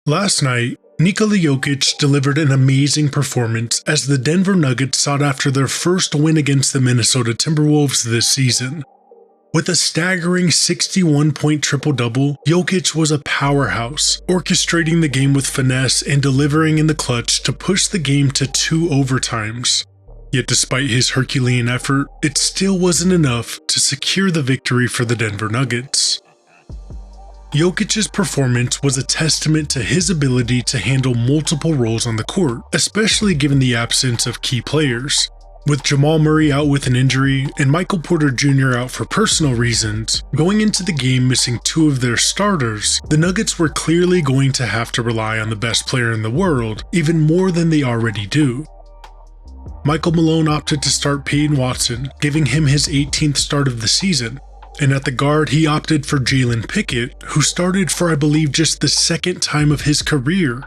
Last night, Nikola Jokic delivered an amazing performance as the Denver Nuggets sought after their first win against the Minnesota Timberwolves this season. With a staggering 61-point triple-double, Jokic was a powerhouse, orchestrating the game with finesse and delivering in the clutch to push the game to 2 overtimes. Yet despite his Herculean effort, it still wasn't enough to secure the victory for the Denver Nuggets. Jokic's performance was a testament to his ability to handle multiple roles on the court, especially given the absence of key players. With Jamal Murray out with an injury and Michael Porter Jr. out for personal reasons, going into the game missing 2 of their starters, the Nuggets were clearly going to have to rely on the best player in the world, even more than they already do. Michael Malone opted to start Peyton Watson, giving him his 18th start of the season. And at the guard, he opted for Jalen Pickett, who started for I believe just the 2nd time of his career.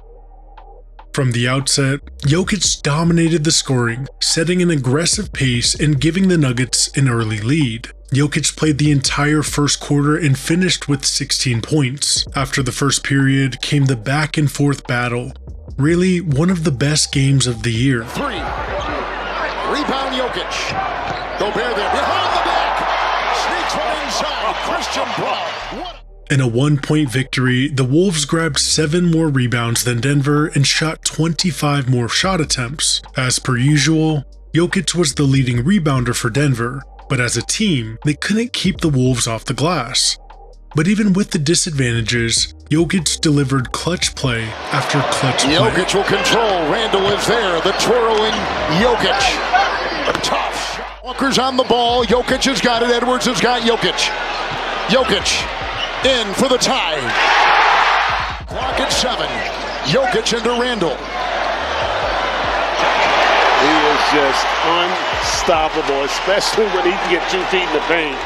From the outset, Jokic dominated the scoring, setting an aggressive pace and giving the Nuggets an early lead. Jokic played the entire first quarter and finished with 16 points. After the first period came the back and forth battle. Really, one of the best games of the year. 3. Rebound Jokic. Gobert there behind the back. Sneaks one inside. Christian Braun. In a 1-point victory, the Wolves grabbed 7 more rebounds than Denver and shot 25 more shot attempts. As per usual, Jokic was the leading rebounder for Denver, but as a team, they couldn't keep the Wolves off the glass. But even with the disadvantages, Jokic delivered clutch play after clutch play. Jokic will control. Randall is there. The twirling Jokic. A tough shot. Walker's on the ball. Jokic has got it. Edwards has got Jokic. Jokic in for the tie. Clock at 7. Jokic into Randall. He is just unstoppable, especially when he can get 2 feet in the paint.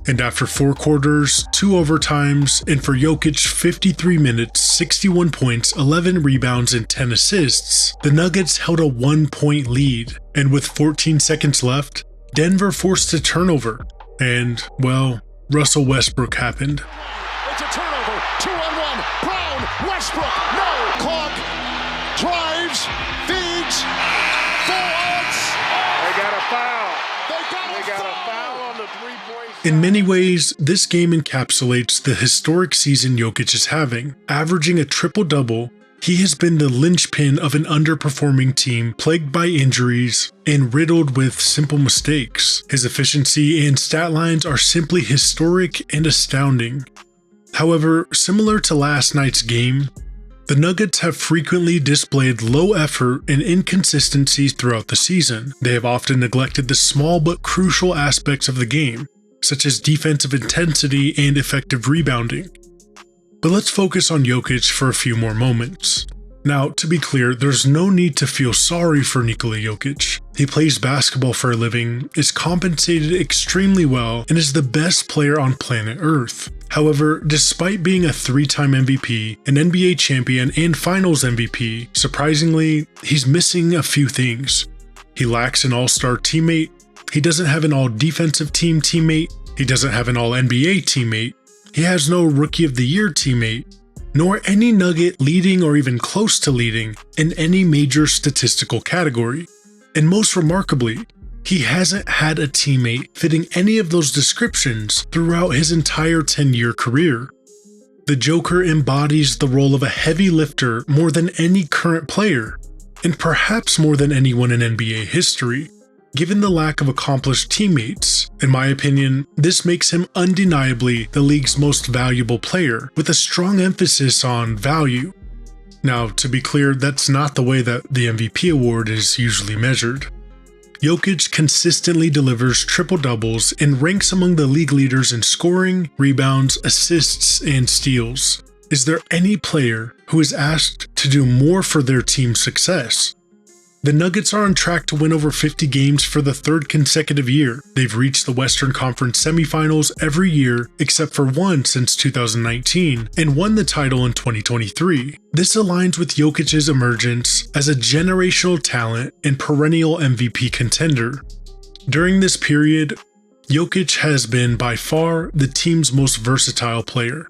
And after 4 quarters, 2 overtimes, and for Jokic 53 minutes, 61 points, 11 rebounds, and 10 assists, the Nuggets held a 1-point lead. And with 14 seconds left, Denver forced a turnover. And, well, Russell Westbrook happened. It's a turnover. 2-on-1. Brown. Westbrook. No. Clock. Drives. Feeds. Forwards. They got a foul. They got a foul on the 3-point. In many ways, this game encapsulates the historic season Jokic is having. Averaging a triple-double, he has been the linchpin of an underperforming team plagued by injuries and riddled with simple mistakes. His efficiency and stat lines are simply historic and astounding. However, similar to last night's game, the Nuggets have frequently displayed low effort and inconsistencies throughout the season. They have often neglected the small but crucial aspects of the game, such as defensive intensity and effective rebounding. But let's focus on Jokic for a few more moments. Now, to be clear, there's no need to feel sorry for Nikola Jokic. He plays basketball for a living, is compensated extremely well, and is the best player on planet Earth. However, despite being a 3-time MVP, an NBA champion, and Finals MVP, surprisingly, he's missing a few things. He lacks an all-star teammate, he doesn't have an all-defensive team teammate, he doesn't have an all-NBA teammate, he has no Rookie of the Year teammate, nor any Nugget leading or even close to leading in any major statistical category. And most remarkably, he hasn't had a teammate fitting any of those descriptions throughout his entire 10-year career. The Joker embodies the role of a heavy lifter more than any current player, and perhaps more than anyone in NBA history. Given the lack of accomplished teammates, in my opinion, this makes him undeniably the league's most valuable player, with a strong emphasis on value. Now, to be clear, that's not the way that the MVP award is usually measured. Jokic consistently delivers triple-doubles and ranks among the league leaders in scoring, rebounds, assists, and steals. Is there any player who is asked to do more for their team's success? The Nuggets are on track to win over 50 games for the 3rd consecutive year. They've reached the Western Conference semifinals every year except for one since 2019 and won the title in 2023. This aligns with Jokic's emergence as a generational talent and perennial MVP contender. During this period, Jokic has been by far the team's most versatile player.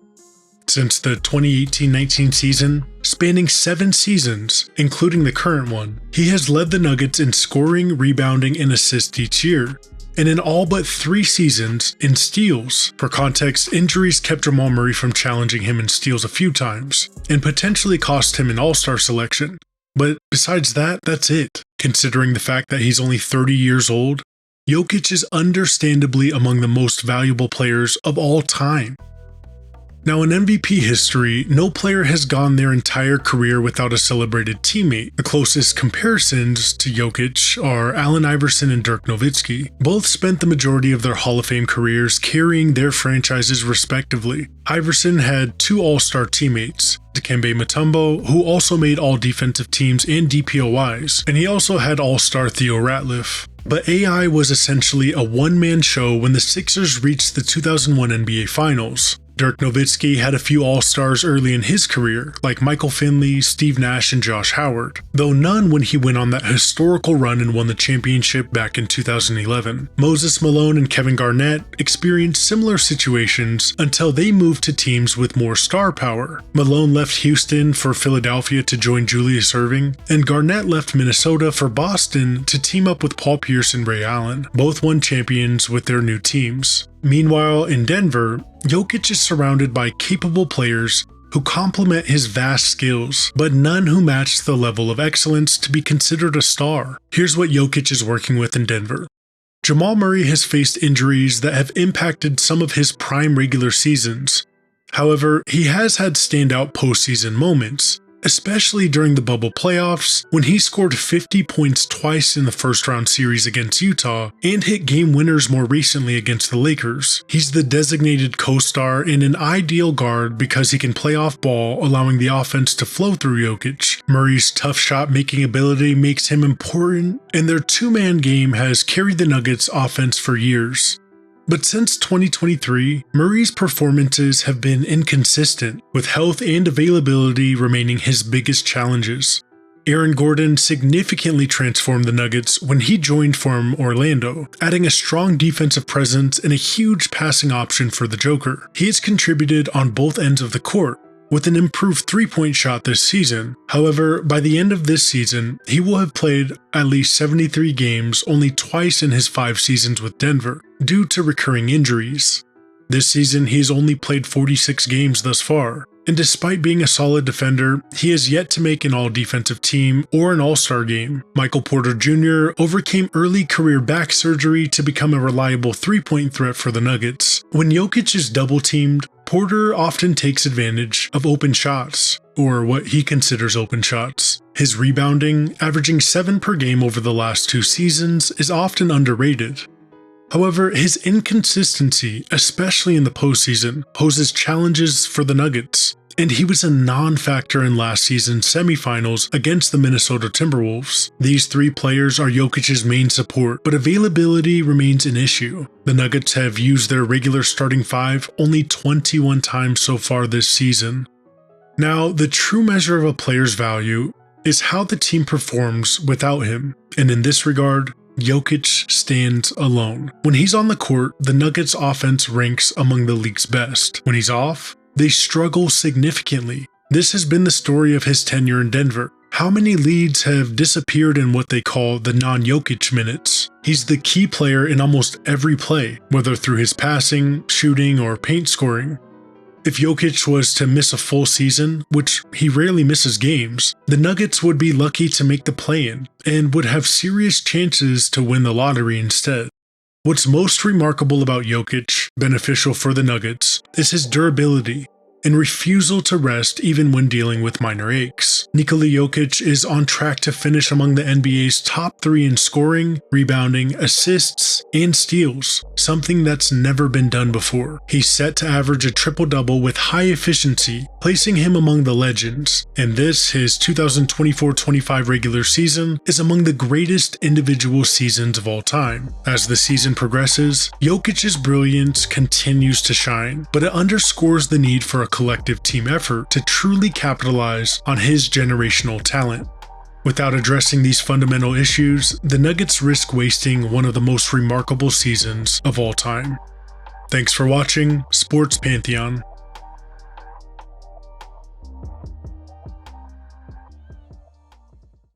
Since the 2018-19 season, spanning 7 seasons, including the current one. He has led the Nuggets in scoring, rebounding, and assists each year, and in all but 3 seasons, in steals. For context, injuries kept Jamal Murray from challenging him in steals a few times, and potentially cost him an All-Star selection. But besides that, that's it. Considering the fact that he's only 30 years old, Jokic is understandably among the most valuable players of all time. Now, in MVP history, no player has gone their entire career without a celebrated teammate. The closest comparisons to Jokic are Allen Iverson and Dirk Nowitzki. Both spent the majority of their Hall of Fame careers carrying their franchises respectively. Iverson had 2 All-Star teammates, Dikembe Mutombo, who also made all defensive teams and DPOYs, and he also had All-Star Theo Ratliff. But AI was essentially a one-man show when the Sixers reached the 2001 NBA Finals. Dirk Nowitzki had a few All-Stars early in his career, like Michael Finley, Steve Nash, and Josh Howard, though none when he went on that historical run and won the championship back in 2011. Moses Malone and Kevin Garnett experienced similar situations until they moved to teams with more star power. Malone left Houston for Philadelphia to join Julius Erving, and Garnett left Minnesota for Boston to team up with Paul Pierce and Ray Allen. Both won champions with their new teams. Meanwhile, in Denver, Jokic is surrounded by capable players who complement his vast skills, but none who match the level of excellence to be considered a star. Here's what Jokic is working with in Denver. Jamal Murray has faced injuries that have impacted some of his prime regular seasons. However, he has had standout postseason moments, especially during the bubble playoffs when he scored 50 points twice in the first-round series against Utah and hit game winners more recently against the Lakers. He's the designated co-star and an ideal guard because he can play off ball, allowing the offense to flow through Jokic. Murray's tough shot-making ability makes him important, and their two-man game has carried the Nuggets' offense for years. But since 2023, Murray's performances have been inconsistent, with health and availability remaining his biggest challenges. Aaron Gordon significantly transformed the Nuggets when he joined from Orlando, adding a strong defensive presence and a huge passing option for the Joker. He has contributed on both ends of the court, with an improved three-point shot this season. However, by the end of this season, he will have played at least 73 games only twice in his 5 seasons with Denver, due to recurring injuries. This season, he's only played 46 games thus far, and despite being a solid defender, he has yet to make an all-defensive team or an all-star game. Michael Porter Jr. overcame early career back surgery to become a reliable three-point threat for the Nuggets. When Jokic is double-teamed, Porter often takes advantage of open shots, or what he considers open shots. His rebounding, averaging 7 per game over the last 2 seasons, is often underrated. However, his inconsistency, especially in the postseason, poses challenges for the Nuggets, and he was a non-factor in last season's semifinals against the Minnesota Timberwolves. These 3 players are Jokic's main support, but availability remains an issue. The Nuggets have used their regular starting 5 only 21 times so far this season. Now, the true measure of a player's value is how the team performs without him, and in this regard, Jokic stands alone. When he's on the court, the Nuggets' offense ranks among the league's best. When he's off, they struggle significantly. This has been the story of his tenure in Denver. How many leads have disappeared in what they call the non-Jokic minutes? He's the key player in almost every play, whether through his passing, shooting, or paint scoring. If Jokic was to miss a full season, which he rarely misses games, the Nuggets would be lucky to make the play-in, and would have serious chances to win the lottery instead. What's most remarkable about Jokic, beneficial for the Nuggets, is his durability and refusal to rest even when dealing with minor aches. Nikola Jokic is on track to finish among the NBA's top 3 in scoring, rebounding, assists, and steals, something that's never been done before. He's set to average a triple-double with high efficiency, placing him among the legends, and this, his 2024-25 regular season, is among the greatest individual seasons of all time. As the season progresses, Jokic's brilliance continues to shine, but it underscores the need for a collective team effort to truly capitalize on his generational talent. Without addressing these fundamental issues, the Nuggets risk wasting one of the most remarkable seasons of all time. Thanks for watching Sports Pantheon.